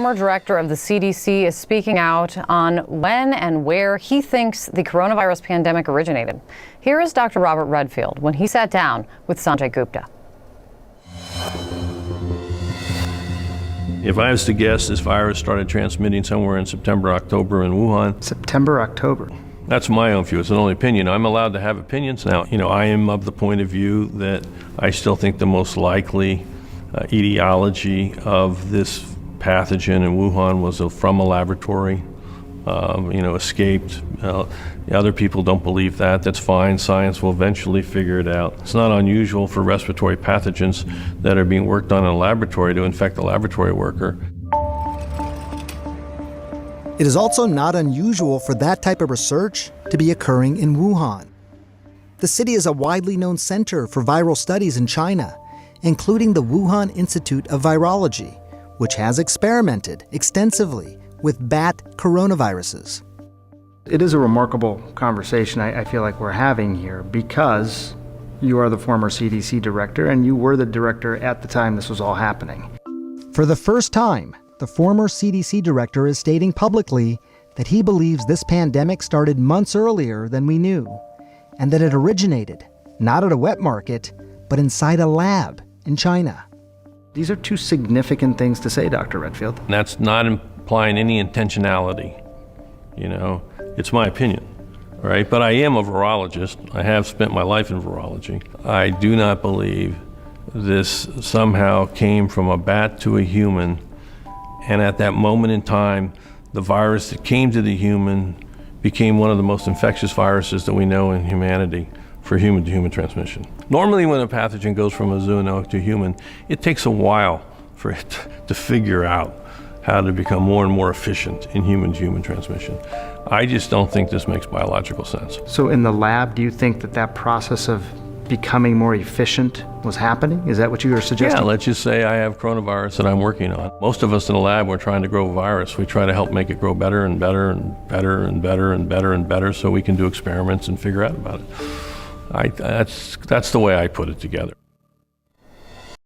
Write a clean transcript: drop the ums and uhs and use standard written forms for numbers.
Former director of the CDC is speaking out on when and where he thinks the coronavirus pandemic originated. Here is Dr. Robert Redfield when he sat down with Sanjay Gupta. If I was to guess, this virus started transmitting somewhere in September, October in Wuhan. September, October. That's my own view. It's an only opinion. I'm allowed to have opinions now. I am of the point of view that I still think the most likely etiology of this pathogen in Wuhan was from a laboratory, escaped. Other people don't believe that. That's fine. Science will eventually figure it out. It's not unusual for respiratory pathogens that are being worked on in a laboratory to infect a laboratory worker. It is also not unusual for that type of research to be occurring in Wuhan. The city is a widely known center for viral studies in China, including the Wuhan Institute of Virology, which has experimented extensively with bat coronaviruses. It is a remarkable conversation I feel like we're having here, because you are the former CDC director and you were the director at the time this was all happening. For the first time, the former CDC director is stating publicly that he believes this pandemic started months earlier than we knew, and that it originated not at a wet market, but inside a lab in China. These are two significant things to say, Dr. Redfield. That's not implying any intentionality. It's my opinion, right? But I am a virologist. I have spent my life in virology. I do not believe this somehow came from a bat to a human, and at that moment in time, the virus that came to the human became one of the most infectious viruses that we know in humanity for human-to-human transmission. Normally when a pathogen goes from a zoonotic to human, it takes a while for it to figure out how to become more and more efficient in human-to-human transmission. I just don't think this makes biological sense. So in the lab, do you think that process of becoming more efficient was happening? Is that what you were suggesting? Yeah, let's just say I have coronavirus that I'm working on. Most of us in the lab, we're trying to grow a virus. We try to help make it grow better and better and better and better and better and better so we can do experiments and figure out about it. That's the way I put it together.